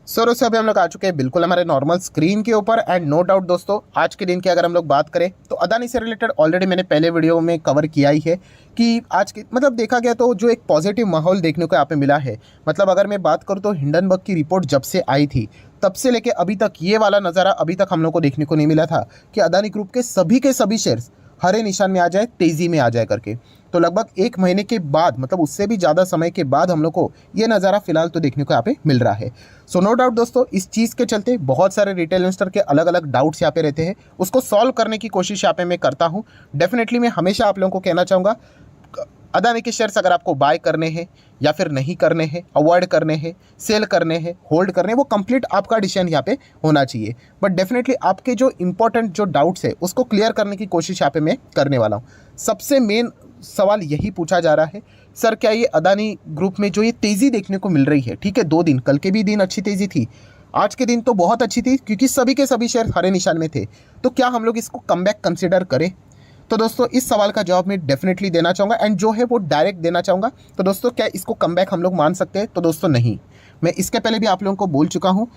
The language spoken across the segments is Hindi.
सर उससे अभी हम लोग आ चुके हैं बिल्कुल हमारे नॉर्मल स्क्रीन के ऊपर। एंड नो डाउट दोस्तों, आज के दिन की अगर हम लोग बात करें तो अदानी से रिलेटेड ऑलरेडी मैंने पहले वीडियो में कवर किया ही है कि आज की मतलब देखा गया तो जो एक पॉजिटिव माहौल देखने को यहाँ पे मिला है। मतलब अगर मैं बात करूँ तो हिंडनबर्ग की रिपोर्ट जब से आई थी तब से लेके अभी तक ये वाला नज़ारा अभी तक हम लोग को देखने को नहीं मिला था कि अदानी ग्रुप के सभी शेयर्स हरे निशान में आ जाए, तेज़ी में आ जाए करके। तो लगभग एक महीने के बाद, मतलब उससे भी ज़्यादा समय के बाद हम लोग को ये नज़ारा फिलहाल तो देखने को यहाँ पे मिल रहा है। सो नो डाउट दोस्तों, इस चीज़ के चलते बहुत सारे रिटेल इन्वेस्टर के अलग अलग डाउट्स यहाँ पे रहते हैं, उसको सॉल्व करने की कोशिश यहाँ पे मैं करता हूँ। डेफिनेटली मैं हमेशा आप लोगों को कहना चाहूँगा, अदानी के शेयर्स अगर आपको बाय करने हैं या फिर नहीं करने हैं, अवॉइड करने हैं, सेल करने हैं, होल्ड करने हैं, वो कंप्लीट आपका डिसीजन यहाँ पे होना चाहिए। बट डेफिनेटली आपके जो इंपॉर्टेंट जो डाउट्स है उसको क्लियर करने की कोशिश यहाँ पे मैं करने वाला हूँ। सबसे मेन सवाल यही पूछा जा रहा है, सर क्या ये अदानी ग्रुप में जो ये तेज़ी देखने को मिल रही है, ठीक है 2 दिन, कल के भी दिन अच्छी तेज़ी थी, आज के दिन तो बहुत अच्छी थी क्योंकि सभी के सभी शेयर हरे निशान में थे, तो क्या हम लोग इसको कमबैक कंसिडर करें? तो दोस्तों इस सवाल का जवाब मैं डेफिनेटली देना चाहूँगा एंड जो है वो डायरेक्ट देना चाहूँगा। तो दोस्तों क्या इसको कमबैक हम लोग मान सकते हैं? तो दोस्तों नहीं। मैं इसके पहले भी आप लोगों को बोल चुका हूँ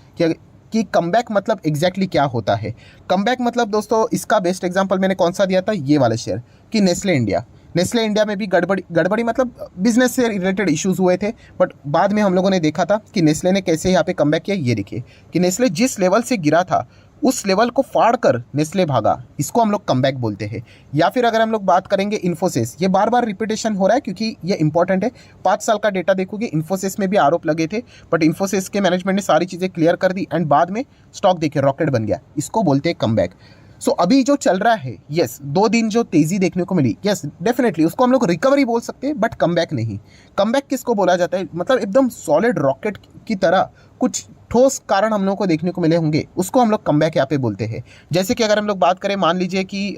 कि कमबैक मतलब एग्जैक्टली क्या होता है। कमबैक मतलब दोस्तों इसका बेस्ट एग्जांपल मैंने कौन सा दिया था, ये वाले शेयर कि नेस्ले इंडिया। नेस्ले इंडिया में भी गड़बड़ी मतलब बिजनेस से रिलेटेड इश्यूज हुए थे, बट बाद में हम लोगों ने देखा था कि नेस्ले ने कैसे यहाँ पे कमबैक किया। ये देखिए कि नेस्ले जिस लेवल से गिरा था उस लेवल को फाड़ कर नेस्ले भागा, इसको हम लोग कमबैक बोलते हैं। या फिर अगर हम लोग बात करेंगे इन्फोसिस, ये बार बार रिपीटेशन हो रहा है क्योंकि ये इंपॉर्टेंट है। 5 साल का डेटा देखोगे, इन्फोसिस में भी आरोप लगे थे, बट इन्फोसिस के मैनेजमेंट ने सारी चीज़ें क्लियर कर दी एंड बाद में स्टॉक देखिए रॉकेट बन गया, इसको बोलते हैं कमबैक। सो अभी जो चल रहा है, यस 2 दिन जो तेज़ी देखने को मिली, यस डेफिनेटली उसको हम लोग रिकवरी बोल सकते हैं, बट कमबैक नहीं। कमबैक किसको बोला जाता है, मतलब एकदम सॉलिड रॉकेट की तरह कुछ ठोस कारण हम लोगों को देखने को मिले होंगे, उसको हम लोग कमबैक यहाँ पे बोलते हैं। जैसे कि अगर हम लोग बात करें, मान लीजिए कि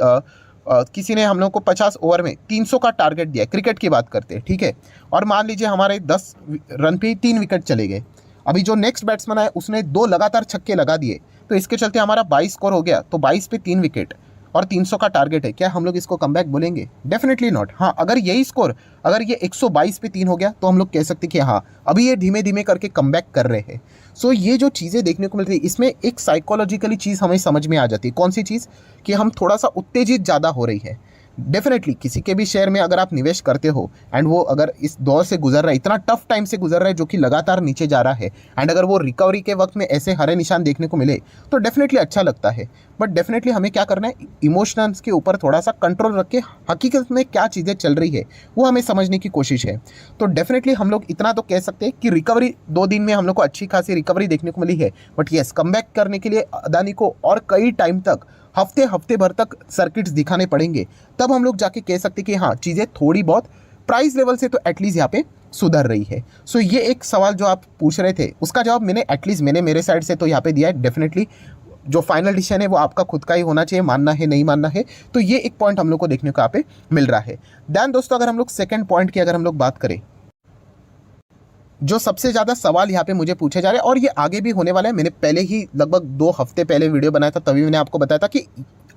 किसी ने हम लोग को 50 ओवर में 300 का टारगेट दिया, क्रिकेट की बात करते हैं, ठीक है, और मान लीजिए हमारे 10 रन पे 3 विकेट चले गए। अभी जो नेक्स्ट बैट्समैन है उसने 2 लगातार छक्के लगा दिए, तो इसके चलते हमारा 22 स्कोर हो गया, तो 22 पे 3 विकेट और 300 का टारगेट है, क्या हम लोग इसको कमबैक बोलेंगे? Definitely not. हाँ, अगर यही स्कोर, अगर ये 122 पे 3 हो गया तो हम लोग कह सकते कि हाँ अभी ये धीमे धीमे करके कमबैक कर रहे हैं। सो ये जो चीज़ें देखने को मिलती है, इसमें एक साइकोलॉजिकली चीज़ हमें समझ में आ जाती है। कौन सी चीज़? कि हम थोड़ा सा उत्तेजित ज़्यादा हो रही है। डेफिनेटली किसी के भी शेयर में अगर आप निवेश करते हो एंड वो अगर इस दौर से गुजर रहा है, इतना टफ टाइम से गुजर रहा है जो कि लगातार नीचे जा रहा है, एंड अगर वो रिकवरी के वक्त में ऐसे हरे निशान देखने को मिले तो डेफिनेटली अच्छा लगता है। बट डेफिनेटली हमें क्या करना है, इमोशंस के ऊपर थोड़ा सा कंट्रोल रख के हकीकत में क्या चीज़ें चल रही है वो हमें समझने की कोशिश है। तो डेफिनेटली हम लोग इतना तो कह सकते हैं कि रिकवरी 2 दिन में हम लोग को अच्छी खासी रिकवरी देखने को मिली है, बट येस कमबैक करने के लिए अदानी को और कई टाइम तक, हफ्ते भर तक सर्किट्स दिखाने पड़ेंगे, तब हम लोग जाके कह सकते कि हाँ चीज़ें थोड़ी बहुत प्राइस लेवल से तो एटलीस्ट यहाँ पे सुधर रही है। सो ये एक सवाल जो आप पूछ रहे थे उसका जवाब मैंने एटलीस्ट मेरे साइड से तो यहाँ पे दिया है। डेफिनेटली जो फाइनल डिसीजन है वो आपका खुद का ही होना चाहिए, मानना है नहीं मानना है। तो ये एक पॉइंट हम लोग को देखने को यहाँ पे मिल रहा है। दैन दोस्तों अगर हम लोग सेकेंड पॉइंट की अगर हम लोग बात करें, जो सबसे ज़्यादा सवाल यहाँ पे मुझे पूछे जा रहे हैं और ये आगे भी होने वाला है, मैंने पहले ही लगभग 2 हफ्ते पहले वीडियो बनाया था, तभी मैंने आपको बताया था कि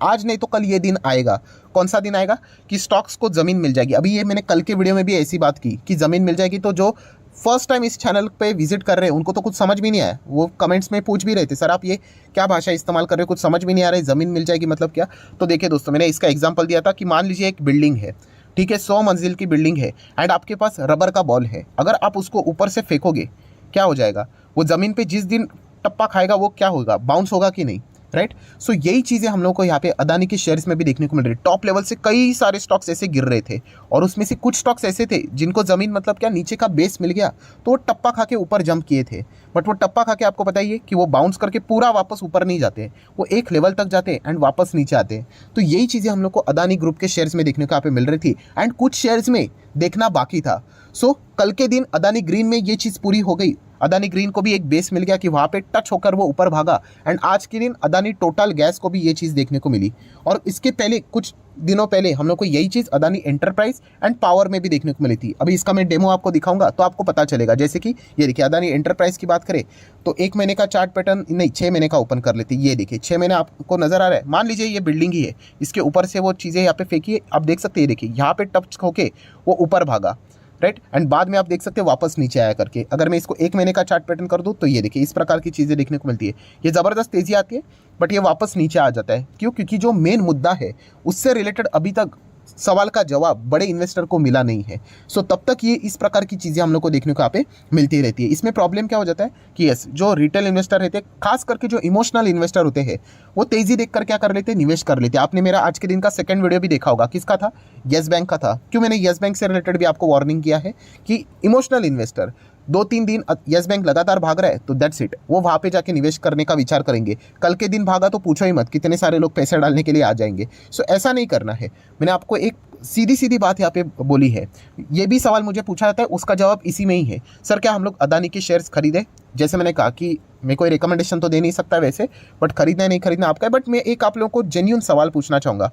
आज नहीं तो कल ये दिन आएगा। कौन सा दिन आएगा? कि स्टॉक्स को ज़मीन मिल जाएगी। अभी ये मैंने कल के वीडियो में भी ऐसी बात की कि ज़मीन मिल जाएगी। तो जो फर्स्ट टाइम इस चैनल पे विजिट कर रहे हैं उनको तो कुछ समझ भी नहीं आया, वो कमेंट्स में पूछ भी रहे थे, सर आप ये क्या भाषा इस्तेमाल कर रहे हो, कुछ समझ भी नहीं आ रहा है, ज़मीन मिल जाएगी मतलब क्या? तो देखिए दोस्तों, मैंने इसका एग्जाम्पल दिया था कि मान लीजिए एक बिल्डिंग है, ठीक है, 100 मंजिल की बिल्डिंग है एंड आपके पास रबर का बॉल है। अगर आप उसको ऊपर से फेंकोगे क्या हो जाएगा? वो ज़मीन पे जिस दिन टप्पा खाएगा वो क्या होगा? बाउंस होगा कि नहीं, राइट? सो यही चीज़ें हम लोग को यहाँ पे अदानी के शेयर्स में भी देखने को मिल रही है। टॉप लेवल से कई सारे स्टॉक्स ऐसे गिर रहे थे और उसमें से कुछ स्टॉक्स ऐसे थे जिनको ज़मीन मतलब क्या, नीचे का बेस मिल गया तो वो टप्पा खा के ऊपर जंप किए थे। बट वो टप्पा खा के आपको बताइए कि वो बाउंस करके पूरा वापस ऊपर नहीं जाते, वो एक लेवल तक जाते एंड वापस नीचे आते हैं। तो यही चीज़ें हम लोग को अदानी ग्रुप के शेयर्स में देखने को यहाँ पे मिल रही थी एंड कुछ शेयर्स में देखना बाकी था। सो कल के दिन अदानी ग्रीन में ये चीज़ पूरी हो गई। अदानी ग्रीन को भी एक बेस मिल गया कि वहाँ पे टच होकर वो ऊपर भागा एंड आज के दिन अदानी टोटल गैस को भी ये चीज़ देखने को मिली। और इसके पहले कुछ दिनों पहले हम लोग को यही चीज़ अदानी एंटरप्राइज एंड पावर में भी देखने को मिली थी। अभी इसका मैं डेमो आपको दिखाऊंगा तो आपको पता चलेगा। जैसे कि ये देखिए, अदानी एंटरप्राइज की बात करें तो 1 महीने का चार्ट पैटर्न, नहीं 6 महीने का ओपन कर लेते। ये देखिए 6 महीने आपको नजर आ रहा है। मान लीजिए ये बिल्डिंग ही है, इसके ऊपर से वो चीज़ें यहाँ पे फेंकी, आप देख सकते हैं। देखिए यहाँ पे टच होके वो ऊपर भागा, राइट। एंड बाद में आप देख सकते हैं वापस नीचे आया करके। अगर मैं इसको 1 महीने का चार्ट पैटर्न कर दूँ तो ये देखिए इस प्रकार की चीज़ें देखने को मिलती है। ये ज़बरदस्त तेज़ी आती है बट ये वापस नीचे आ जाता है। क्यों? क्योंकि जो मेन मुद्दा है उससे रिलेटेड अभी तक सवाल का जवाब बड़े इन्वेस्टर को मिला नहीं है। सो तब तक ये इस प्रकार की चीज़ें हम लोग को देखने को यहाँ पे मिलती रहती है। इसमें प्रॉब्लम क्या हो जाता है कि यस, जो रिटेल इन्वेस्टर रहते हैं, खास करके जो इमोशनल इन्वेस्टर होते हैं, वो तेज़ी देखकर क्या कर लेते हैं, निवेश कर लेते हैं। आपने मेरा आज के दिन का सेकंड वीडियो भी देखा होगा, किसका था? येस बैंक का था। क्यों? मैंने येस बैंक से रिलेटेड भी आपको वार्निंग किया है कि इमोशनल इन्वेस्टर 2-3 दिन येस बैंक लगातार भाग रहा है तो दैट्स इट, वो वहाँ पे जाके निवेश करने का विचार करेंगे। कल के दिन भागा तो पूछो ही मत, कितने सारे लोग पैसे डालने के लिए आ जाएंगे। सो ऐसा नहीं करना है। मैंने आपको एक सीधी सीधी बात यहाँ पे बोली है। ये भी सवाल मुझे पूछा जाता है, उसका जवाब इसी में ही है। सर क्या हम लोग अदानी के शेयर्स खरीदें? जैसे मैंने कहा कि मैं कोई रिकमेंडेशन तो दे नहीं सकता वैसे, बट खरीदना नहीं खरीदना आपका है। बट मैं एक आप लोगों को जेन्युइन सवाल पूछना चाहूँगा,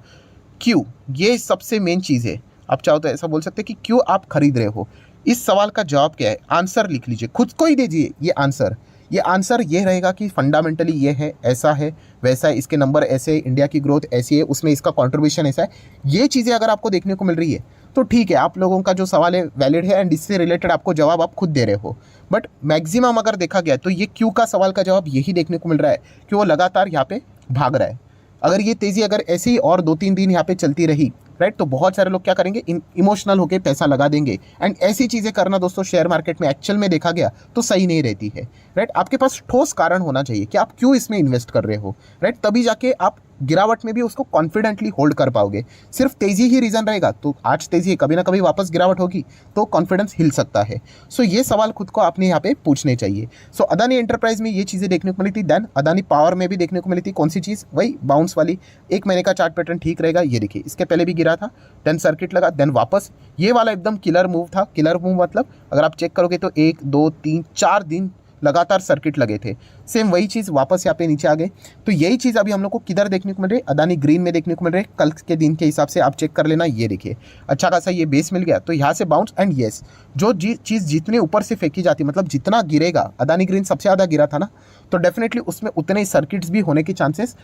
क्यों? ये सबसे मेन चीज़ है। आप चाहो तो ऐसा बोल सकते हैं कि क्यों आप खरीद रहे हो। इस सवाल का जवाब क्या है? आंसर लिख लीजिए, खुद को ही दीजिए ये आंसर। ये आंसर ये रहेगा कि फंडामेंटली ये है, ऐसा है, वैसा है, इसके नंबर ऐसे, इंडिया की ग्रोथ ऐसी है, उसमें इसका कंट्रीब्यूशन ऐसा है। ये चीज़ें अगर आपको देखने को मिल रही है तो ठीक है, आप लोगों का जो सवाल है वैलिड है एंड इससे रिलेटेड आपको जवाब आप खुद दे रहे हो। बट मैक्सिमम अगर देखा गया तो ये क्यों का सवाल का जवाब यही देखने को मिल रहा है कि वो लगातार यहाँ पे भाग रहा है। अगर ये तेज़ी अगर ऐसे ही और 2-3 दिन यहाँ पे चलती रही, राइट, तो बहुत सारे लोग क्या करेंगे, इमोशनल होकर पैसा लगा देंगे। एंड ऐसी चीज़ें करना दोस्तों शेयर मार्केट में एक्चुअल में देखा गया तो सही नहीं रहती है, राइट। आपके पास ठोस कारण होना चाहिए कि आप क्यों इसमें इन्वेस्ट कर रहे हो, राइट। तभी जाके आप गिरावट में भी उसको कॉन्फिडेंटली होल्ड कर पाओगे। सिर्फ तेज़ी ही रीज़न रहेगा तो आज तेज़ी है, कभी ना कभी वापस गिरावट होगी तो कॉन्फिडेंस हिल सकता है। सो ये सवाल खुद को आपने यहाँ पे पूछने चाहिए। सो अदानी एंटरप्राइज में ये चीज़ें देखने को मिली थी। देन अदानी पावर में भी देखने को मिली थी। कौन सी चीज़? वही बाउंस वाली। 1 महीने का चार्ट पैटर्न ठीक रहेगा। ये देखिए इसके पहले भी गिरा था, देन सर्किट लगा, देन वापस। ये वाला एकदम किलर मूव था। किलर मूव मतलब अगर आप चेक करोगे तो 1, 2, 3, 4 दिन लगातार सर्किट लगे थे। सेम वही चीज़ वापस यहाँ पे नीचे आ गए। तो यही चीज़ अभी हम लोग को किधर देखने को मिल रही है? अदानी ग्रीन में देखने को मिल रही है। कल के दिन के हिसाब से आप चेक कर लेना। ये देखिए अच्छा खासा ये बेस मिल गया तो यहाँ से बाउंस। एंड येस, जो चीज़ जितने ऊपर से फेंकी जाती, मतलब जितना गिरेगा, अदानी ग्रीन सबसे ज़्यादा गिरा था ना, तो डेफिनेटली उसमें उतने ही सर्किट्स भी होने की चांसेस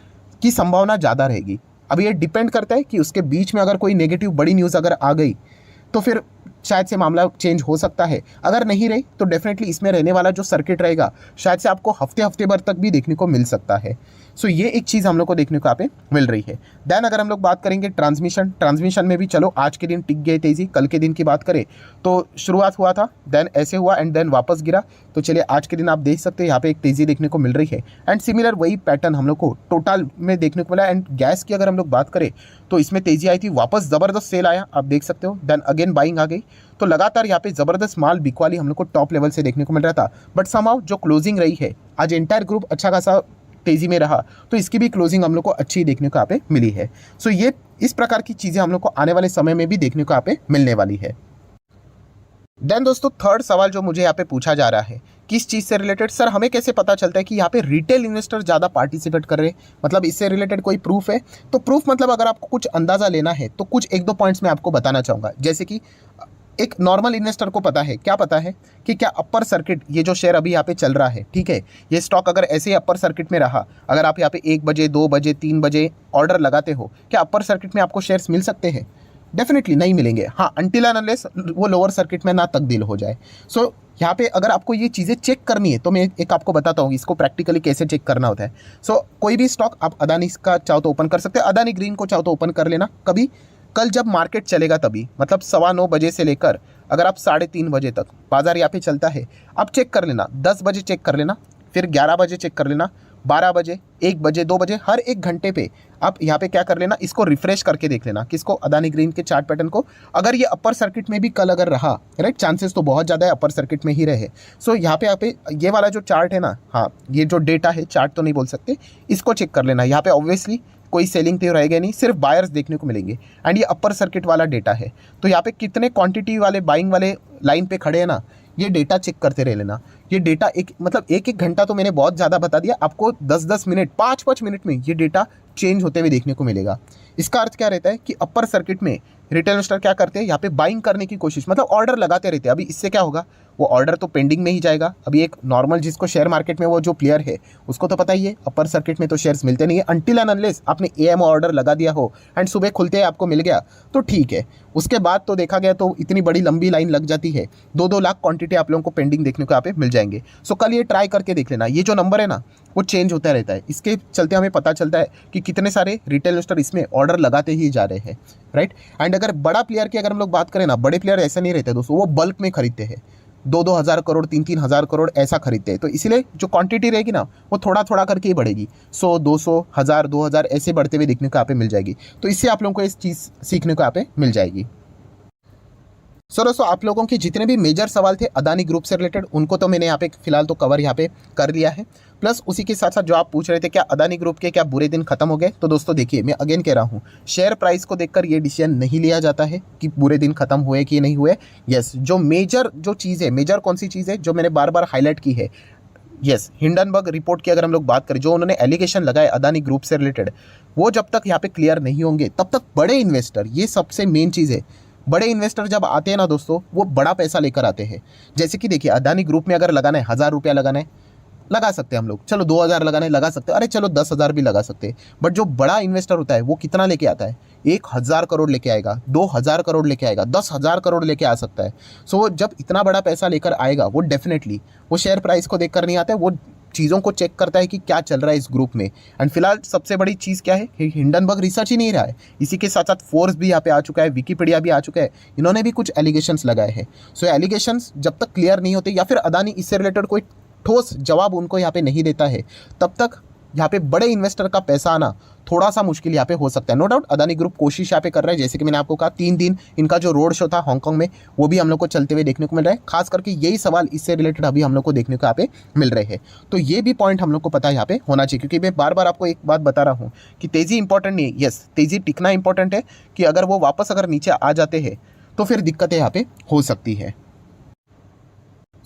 की संभावना ज़्यादा रहेगी। अब ये डिपेंड करता है कि उसके बीच में अगर कोई नेगेटिव बड़ी न्यूज़ अगर आ गई तो फिर शायद से मामला चेंज हो सकता है। अगर नहीं रही तो डेफिनेटली इसमें रहने वाला जो सर्किट रहेगा शायद से आपको हफ्ते भर तक भी देखने को मिल सकता है। सो ये एक चीज़ हम लोग को देखने को यहाँ पे मिल रही है। देन अगर हम लोग बात करेंगे ट्रांसमिशन में भी चलो आज के दिन टिक गए तेज़ी। कल के दिन की बात करें तो शुरुआत हुआ था, देन ऐसे हुआ एंड देन वापस गिरा। तो चलिए आज के दिन आप देख सकते हैं यहाँ पे एक तेज़ी देखने को मिल रही है। एंड सिमिलर वही पैटर्न हम लोग को टोटल में देखने को मिला। एंड गैस की अगर हम लोग बात करें तो इसमें तेज़ी आई थी, वापस ज़बरदस्त सेल आया, आप देख सकते हो। देन अगेन बाइंग आ गई। तो लगातार यहाँ पे ज़बरदस्त माल बिकवाली हम लोग को टॉप लेवल से देखने को मिल रहा था। बट समहाउ जो क्लोजिंग रही है, आज एंटायर ग्रुप अच्छा खासा तेज़ी में रहा तो इसकी भी क्लोजिंग हम लोग को अच्छी देखने को यहाँ पे मिली है। सो ये इस प्रकार की चीज़ें हम लोग को आने वाले समय में भी देखने को यहाँ पे मिलने वाली है। देन दोस्तों थर्ड सवाल जो मुझे यहाँ पे पूछा जा रहा है, किस चीज़ से रिलेटेड? सर हमें कैसे पता चलता है कि यहाँ पे रिटेल इन्वेस्टर ज़्यादा पार्टिसिपेट कर रहे हैं? मतलब इससे रिलेटेड कोई प्रूफ है? तो प्रूफ मतलब अगर आपको कुछ अंदाज़ा लेना है तो कुछ 1-2 पॉइंट्स मैं आपको बताना चाहूँगा। जैसे कि एक नॉर्मल इन्वेस्टर को पता है, क्या पता है कि क्या अपर सर्किट, ये जो शेयर अभी यहाँ पे चल रहा है, ठीक है, ये स्टॉक अगर ऐसे ही अपर सर्किट में रहा, अगर आप यहाँ पे 1 बजे 2 बजे 3 बजे ऑर्डर लगाते हो, क्या अपर सर्किट में आपको शेयर्स मिल सकते हैं? डेफिनेटली नहीं मिलेंगे। हाँ, अनटिल एंड अनलेस वो लोअर सर्किट में ना तब्दील हो जाए। सो यहाँ पे अगर आपको ये चीज़ें चेक करनी है तो मैं एक आपको बताता हूँ इसको प्रैक्टिकली कैसे चेक करना होता है। सो कोई भी स्टॉक आप अदानी का चाहो तो ओपन कर सकते हैं, अदानी ग्रीन को चाहो तो ओपन कर लेना कभी, कल जब मार्केट चलेगा तभी, मतलब 9:15 बजे से लेकर अगर आप 3:30 बजे तक बाजार यहाँ पे चलता है, आप चेक कर लेना। 10 बजे चेक कर लेना, फिर 11 बजे चेक कर लेना, 12 बजे, 1 बजे, 2 बजे, हर 1 घंटे पे आप यहाँ पे क्या कर लेना, इसको रिफ्रेश करके देख लेना। किसको? अदानी ग्रीन के चार्ट पैटर्न को। अगर ये अपर सर्किट में भी कल अगर रहा, राइट, चांसेस तो बहुत ज़्यादा है अपर सर्किट में ही रहे। सो यहाँ पे ये वाला जो चार्ट है ना, हाँ, ये जो डेटा है, चार्ट तो नहीं बोल सकते, इसको चेक कर लेना। यहाँ पे ऑब्वियसली कोई सेलिंग तो रहेगा नहीं, सिर्फ बायर्स देखने को मिलेंगे। एंड ये अपर सर्किट वाला डेटा है, तो यहाँ पे कितने क्वांटिटी वाले बाइंग वाले लाइन पे खड़े हैं ना, ये डेटा चेक करते रह लेना। ये डेटा एक मतलब एक एक घंटा तो मैंने बहुत ज़्यादा बता दिया, आपको 10-10 मिनट 5-5 मिनट में ये डेटा चेंज होते हुए देखने को मिलेगा। इसका अर्थ क्या रहता है कि अपर सर्किट में रिटेल इन्वेस्टर क्या करते हैं, यहाँ पे बाइंग करने की कोशिश, मतलब ऑर्डर लगाते रहते हैं। अभी इससे क्या होगा, वो ऑर्डर तो पेंडिंग में ही जाएगा। अभी एक नॉर्मल जिसको शेयर मार्केट में वो जो प्लेयर है उसको तो पता ही है, अपर सर्किट में तो शेयर्स मिलते नहीं है अनटिल एंड अनलेस आपने एएम ऑर्डर लगा दिया हो एंड सुबह खुलते ही आपको मिल गया तो ठीक है। उसके बाद तो देखा गया तो इतनी बड़ी लंबी लाइन लग जाती है, 2-2 लाख क्वांटिटी आप लोगों को पेंडिंग देखने को यहाँ पे मिल जाएंगे। सो कल ये ट्राई करके देख लेना, ये जो नंबर है ना वो चेंज होता रहता है, इसके चलते हमें पता चलता है कि कितने सारे रिटेल इन्वेस्टर इसमें ऑर्डर लगाते ही जा रहे हैं, राइट। एंड अगर बड़ा प्लेयर की अगर हम लोग बात करें ना, बड़े प्लेयर ऐसे नहीं रहते दोस्तों, वो बल्क में खरीदते हैं, 2-2 हज़ार करोड़ 3-3 हज़ार करोड़ ऐसा खरीदते हैं। तो इसीलिए जो क्वांटिटी रहेगी ना वो थोड़ा थोड़ा करके ही बढ़ेगी, 100, 200, 1000, 2000 ऐसे बढ़ते हुए देखने को यहाँ पे मिल जाएगी। तो इससे आप लोगों को इस चीज़ सीखने को यहाँ पे मिल जाएगी। सो दोस्तों आप लोगों के जितने भी मेजर सवाल थे अदानी ग्रुप से रिलेटेड उनको तो मैंने यहाँ पे फिलहाल तो कवर यहाँ पे कर लिया है। प्लस उसी के साथ साथ जो आप पूछ रहे थे क्या अदानी ग्रुप के क्या बुरे दिन खत्म हो गए, तो दोस्तों देखिए मैं अगेन कह रहा हूँ, शेयर प्राइस को देखकर ये डिसीजन नहीं लिया जाता है कि बुरे दिन खत्म हुए कि नहीं हुए। यस, जो मेजर जो चीज़ है, मेजर कौन सी चीज़ है जो मैंने बार बार हाईलाइट की है, यस, हिंडनबर्ग रिपोर्ट की अगर हम लोग बात करें, जो उन्होंने एलिगेशन लगाए अदानी ग्रुप से रिलेटेड, वो जब तक यहाँ पे क्लियर नहीं होंगे तब तक बड़े इन्वेस्टर, ये सबसे मेन चीज़ है, बड़े इन्वेस्टर जब आते हैं ना दोस्तों वो बड़ा पैसा लेकर आते हैं। जैसे कि देखिए अदानी ग्रुप में अगर लगाना है 1000 रुपया लगाना है, लगा सकते हैं हम लोग, चलो 2000 लगाना है लगा सकते हैं, अरे चलो 10,000 भी लगा सकते हैं। बट जो बड़ा इन्वेस्टर होता है वो कितना लेके आता है, 1000 करोड़ लेके आएगा, 2000 करोड़ लेके आएगा, 10,000 करोड़ लेके आ सकता है। सो जब इतना बड़ा पैसा लेकर आएगा वो डेफिनेटली वो शेयर प्राइस को देखकर नहीं आता है, वो चीज़ों को चेक करता है कि क्या चल रहा है इस ग्रुप में। एंड फिलहाल सबसे बड़ी चीज़ क्या है, हिंडनबर्ग रिसर्च ही नहीं रहा है, इसी के साथ साथ फोर्स भी यहाँ पे आ चुका है, विकीपीडिया भी आ चुका है, इन्होंने भी कुछ एलिगेशंस लगाए हैं। सो एलिगेशंस जब तक क्लियर नहीं होते या फिर अदानी इससे रिलेटेड कोई ठोस जवाब उनको यहाँ पे नहीं देता है, तब तक यहाँ पे बड़े इन्वेस्टर का पैसा आना थोड़ा सा मुश्किल यहाँ पे हो सकता है। नो डाउट अदानी ग्रुप कोशिश यहाँ पे कर रहा है, जैसे कि मैंने आपको कहा 3 दिन इनका जो रोड शो था हांगकांग में वो भी हम लोग को चलते हुए देखने को मिल रहा है। खास करके यही सवाल इससे रिलेटेड अभी हम लोग को देखने को यहाँ पे मिल रहे हैं। तो ये भी पॉइंट हम लोग को पता है यहाँ पे होना चाहिए, क्योंकि मैं बार बार आपको एक बात बता रहा हूँ कि तेज़ी इंपॉर्टेंट नहीं है। यस, तेज़ी टिकना इंपॉर्टेंट है कि अगर वो वापस अगर नीचे आ जाते हैं तो फिर दिक्कतें यहाँ पे हो सकती है।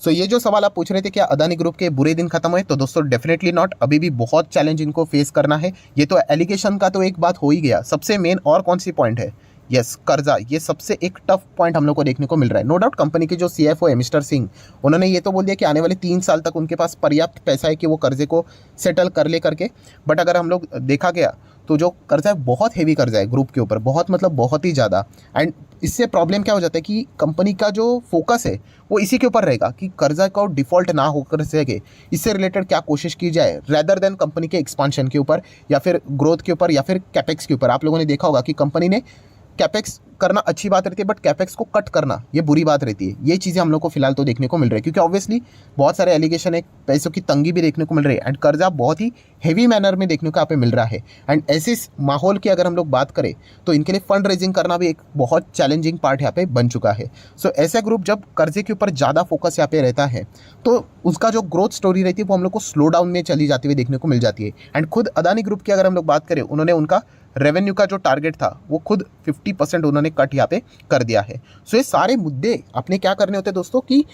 सो ये जो सवाल आप पूछ रहे थे क्या अदानी ग्रुप के बुरे दिन खत्म हुए, तो दोस्तों डेफिनेटली नॉट, अभी भी बहुत चैलेंज इनको फेस करना है। ये तो एलिगेशन का तो एक बात हो ही गया, सबसे मेन और कौन सी पॉइंट है, यस कर्जा, ये सबसे एक टफ पॉइंट हम लोग को देखने को मिल रहा है। नो डाउट कंपनी के जो सीएफओ है मिस्टर सिंह, उन्होंने ये तो बोल दिया कि आने वाले 3 साल तक उनके पास पर्याप्त पैसा है कि वो कर्जे को सेटल कर ले करके। बट अगर हम लोग देखा गया तो जो कर्जा है बहुत हेवी कर्जा है ग्रुप के ऊपर, बहुत मतलब बहुत ही ज़्यादा। एंड इससे प्रॉब्लम क्या हो जाता है कि कंपनी का जो फोकस है वो इसी के ऊपर रहेगा कि कर्जा का डिफ़ॉल्ट ना होकर सके, इससे रिलेटेड क्या कोशिश की जाए रेदर देन कंपनी के एक्सपांशन के ऊपर या फिर ग्रोथ के ऊपर या फिर कैपेक्स के ऊपर। आप लोगों ने देखा होगा कि कंपनी ने कैपेक्स करना अच्छी बात रहती है बट कैपेक्स को कट करना ये बुरी बात रहती है। ये चीज़ें हम लोग को फिलहाल तो देखने को मिल रही है, क्योंकि ऑब्वियसली बहुत सारे एलिगेशन है, पैसों की तंगी भी देखने को मिल रही है एंड कर्जा बहुत ही हेवी मैनर में देखने को यहाँ पे मिल रहा है। एंड ऐसे माहौल की अगर हम लोग बात करें तो इनके लिए फंड रेजिंग करना भी एक बहुत चैलेंजिंग पार्ट यहाँ पे बन चुका है। सो ऐसा ग्रुप जब कर्जे के ऊपर ज़्यादा फोकस यहाँ पे रहता है तो उसका जो ग्रोथ स्टोरी रहती है वो हम लोग को स्लो डाउन में चली जाती हुई देखने को मिल जाती है। एंड खुद अदानी ग्रुप की अगर हम लोग बात करें, उन्होंने उनका रेवेन्यू का जो टारगेट था वो खुद 50% उन्होंने कट यहाँ पे कर दिया है। सो ये सारे मुद्दे अपने क्या करने होते हैं दोस्तों कि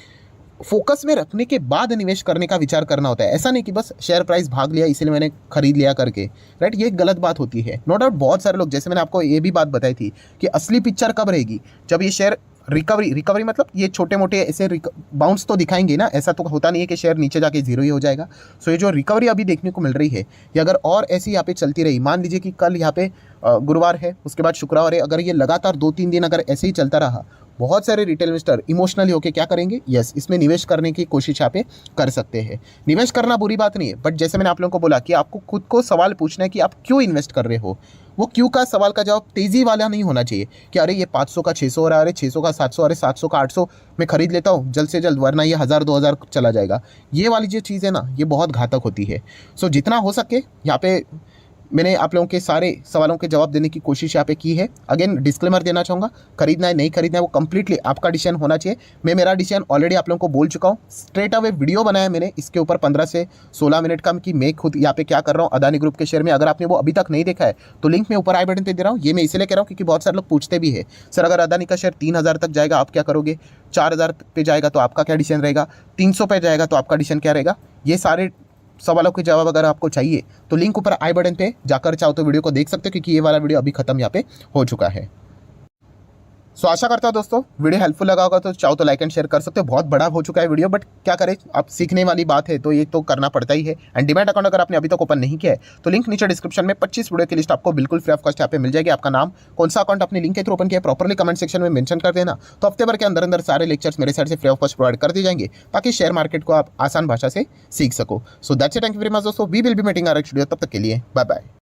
फोकस में रखने के बाद निवेश करने का विचार करना होता है। ऐसा नहीं कि बस शेयर प्राइस भाग लिया इसलिए मैंने खरीद लिया करके, राइट, ये गलत बात होती है। नो डाउट बहुत सारे लोग, जैसे मैंने आपको ये भी बात बताई थी कि असली पिक्चर कब रहेगी, जब ये शेयर रिकवरी मतलब ये छोटे मोटे ऐसे बाउंस तो दिखाएंगे ना, ऐसा तो होता नहीं है कि शेयर नीचे जाके जीरो ही हो जाएगा। सो ये जो रिकवरी अभी देखने को मिल रही है ये अगर और ऐसी यहाँ पे चलती रही, मान लीजिए कि कल यहाँ पे गुरुवार है, उसके बाद शुक्रवार है, अगर ये लगातार 2-3 दिन अगर ऐसे ही चलता रहा, बहुत सारे रिटेल इन्वेस्टर इमोशनली होकर क्या करेंगे, यस इसमें निवेश करने की कोशिश यहाँ पे कर सकते हैं। निवेश करना बुरी बात नहीं है, बट जैसे मैंने आप लोगों को बोला कि आपको खुद को सवाल पूछना है कि आप क्यों इन्वेस्ट कर रहे हो। वो क्यों का सवाल का जवाब तेज़ी वाला नहीं होना चाहिए कि अरे ये 500 का 600 हो रहा है, अरे 600 का 700, अरे 700 का 800 मैं खरीद लेता हूँ जल्द से जल्द, वरना ये 1000-2000 चला जाएगा। ये वाली जो चीज़ है ना ये बहुत घातक होती है। सो जितना हो सके यहाँ पे मैंने आप लोगों के सारे सवालों के जवाब देने की कोशिश यहाँ पे की है। अगेन डिस्क्लेमर देना चाहूँगा, खरीदना है नहीं खरीदना है वो कंप्लीटली आपका डिसीजन होना चाहिए। मैं मेरा डिसीजन ऑलरेडी आप लोगों को बोल चुका हूँ। स्ट्रेट अवे वीडियो बनाया मैंने इसके ऊपर 15 से 16 मिनट का, कि मैं खुद यहाँ पे क्या कर रहा हूँ अदानी ग्रुप के शेयर में। अगर आपने वो अभी तक नहीं देखा है तो लिंक मैं ऊपर आई बटन पे दे रहा हूँ। ये मैं इसलिए कह रहा हूँ क्योंकि बहुत सारे लोग पूछते भी है, सर अगर अदानी का शेयर 3000 तक जाएगा आप क्या करोगे, 4000 पे जाएगा तो आपका क्या डिसीजन रहेगा, 300 पे जाएगा तो आपका डिसीजन क्या रहेगा। ये सारे सवालों के जवाब अगर आपको चाहिए तो लिंक ऊपर आई बटन पे जाकर चाहो तो वीडियो को देख सकते हो, क्योंकि ये वाला वीडियो अभी खत्म यहाँ पे हो चुका है। सो आशा करता हूँ दोस्तों वीडियो हेल्पफुल लगा होगा, तो चाहो तो लाइक एंड शेयर कर सकते हो। बहुत बड़ा हो चुका है वीडियो, बट क्या करें, आप सीखने वाली बात है तो ये तो करना पड़ता ही है। एंड डीमैट अकाउंट अगर आपने अभी तक ओपन नहीं किया है तो लिंक नीचे डिस्क्रिप्शन में 25 वीडियो की लिस्ट आपको बिल्कुल फ्री ऑफ कॉस्ट यहाँ पे मिल जाएगी। आपका नाम, कौन सा अकाउंट अपने लिंक के थ्रू ओपन किया है प्रॉपर्ली कमेंट सेक्शन में मेंशन कर देना, तो हफ्ते भर के अंदर अंदर सारे लेक्चर्स मेरे साइड से फ्री ऑफ कॉस्ट प्रोवाइड कर दिए जाएंगे, ताकि शेयर मार्केट को आप आसान भाषा से सीख सको। So that's it, thank you very much दोस्तों, we will be meeting our next video, तब तक के लिए बाय बाय।